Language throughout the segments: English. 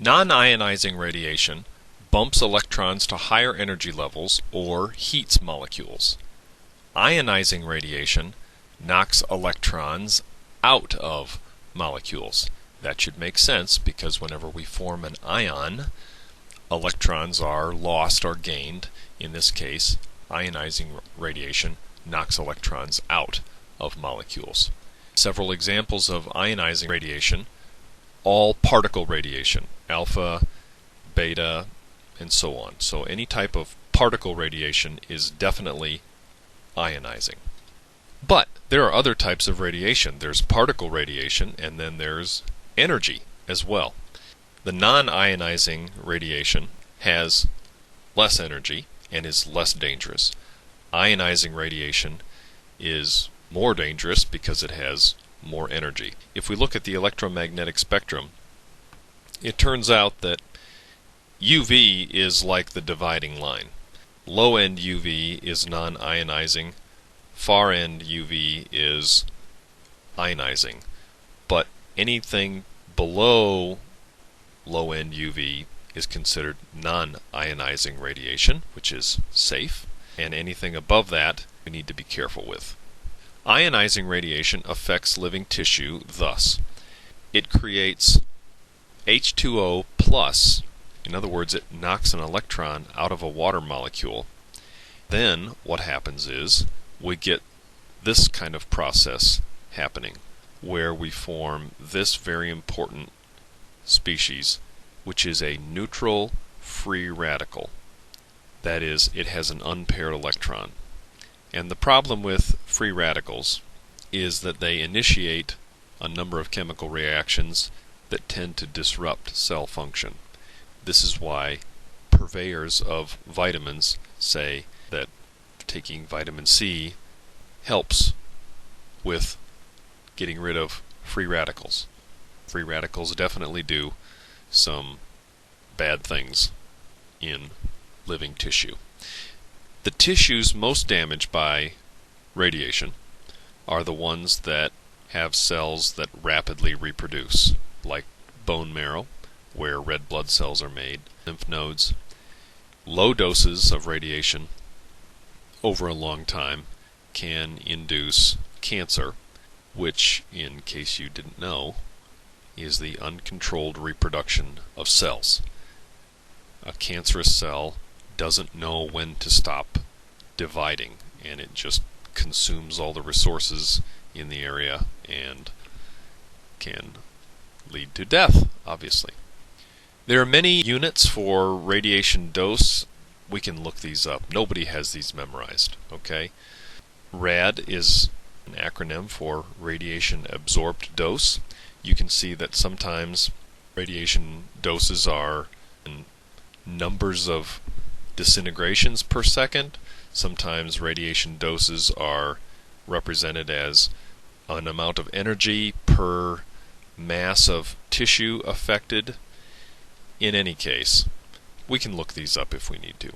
Non-ionizing radiation bumps electrons to higher energy levels or heats molecules. Ionizing radiation knocks electrons out of molecules. That should make sense because whenever we form an ion, electrons are lost or gained. In this case, ionizing radiation knocks electrons out of molecules. Several examples of ionizing radiation: all particle radiation, alpha, beta, and so on. So any type of particle radiation is definitely ionizing. But there are other types of radiation. There's particle radiation, and then there's energy as well. The non-ionizing radiation has less energy and is less dangerous. Ionizing radiation is more dangerous because it has more energy. If we look at the electromagnetic spectrum, it turns out that UV is like the dividing line. Low-end UV is non-ionizing, far-end UV is ionizing. But anything below low-end UV is considered non-ionizing radiation, which is safe, and anything above that we need to be careful with. Ionizing radiation affects living tissue thus: it creates H2O plus, in other words, it knocks an electron out of a water molecule. Then what happens is we get this kind of process happening, where we form this very important species, which is a neutral free radical. That is, it has an unpaired electron. And the problem with free radicals is that they initiate a number of chemical reactions that tend to disrupt cell function. This is why purveyors of vitamins say that taking vitamin C helps with getting rid of free radicals. Free radicals definitely do some bad things in living tissue. The tissues most damaged by radiation are the ones that have cells that rapidly reproduce, like bone marrow, where red blood cells are made, lymph nodes. Low doses of radiation over a long time can induce cancer, which, in case you didn't know, is the uncontrolled reproduction of cells. A cancerous cell doesn't know when to stop dividing, and it just consumes all the resources in the area and can lead to death, obviously. There are many units for radiation dose. We can look these up. Nobody has these memorized, okay? RAD is an acronym for radiation absorbed dose. You can see that sometimes radiation doses are in numbers of disintegrations per second. Sometimes radiation doses are represented as an amount of energy per mass of tissue affected. In any case, we can look these up if we need to.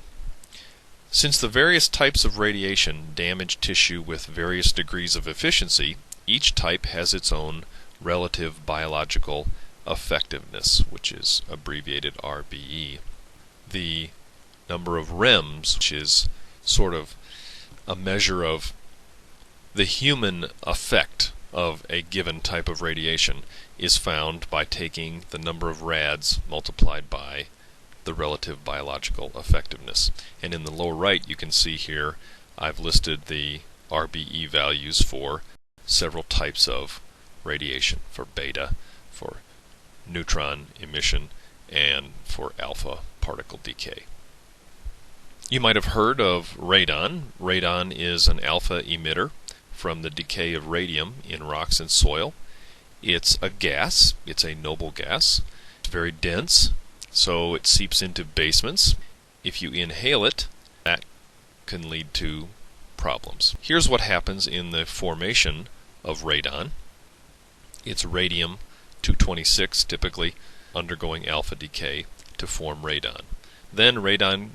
Since the various types of radiation damage tissue with various degrees of efficiency, each type has its own relative biological effectiveness, which is abbreviated RBE. The number of REMs, which is sort of a measure of the human effect of a given type of radiation, is found by taking the number of rads multiplied by the relative biological effectiveness. And in the lower right you can see here I've listed the RBE values for several types of radiation, for beta, for neutron emission, and for alpha particle decay. You might have heard of radon. Radon is an alpha emitter from the decay of radium in rocks and soil. It's a gas. It's a noble gas. It's very dense, so it seeps into basements. If you inhale it, that can lead to problems. Here's what happens in the formation of radon. It's radium-226 typically undergoing alpha decay to form radon. Then radon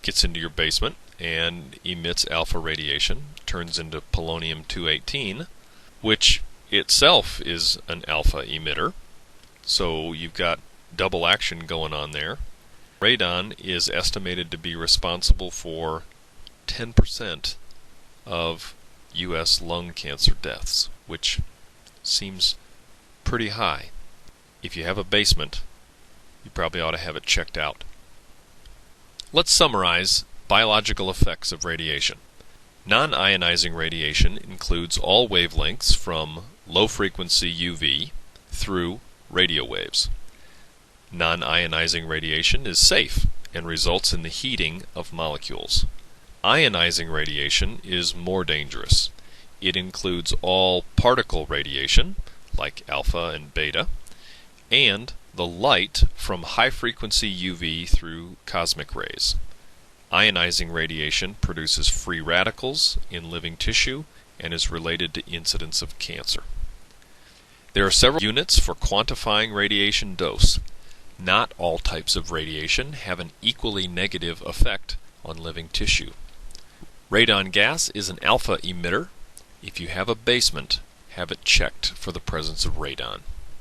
gets into your basement and emits alpha radiation, turns into polonium-218, which itself is an alpha emitter. So you've got double action going on there. Radon is estimated to be responsible for 10% of U.S. lung cancer deaths, which seems pretty high. If you have a basement, you probably ought to have it checked out. Let's summarize biological effects of radiation. Non-ionizing radiation includes all wavelengths from low-frequency UV through radio waves. Non-ionizing radiation is safe and results in the heating of molecules. Ionizing radiation is more dangerous. It includes all particle radiation, like alpha and beta, and the light from high-frequency UV through cosmic rays. Ionizing radiation produces free radicals in living tissue and is related to incidence of cancer. There are several units for quantifying radiation dose. Not all types of radiation have an equally negative effect on living tissue. Radon gas is an alpha emitter. If you have a basement, have it checked for the presence of radon.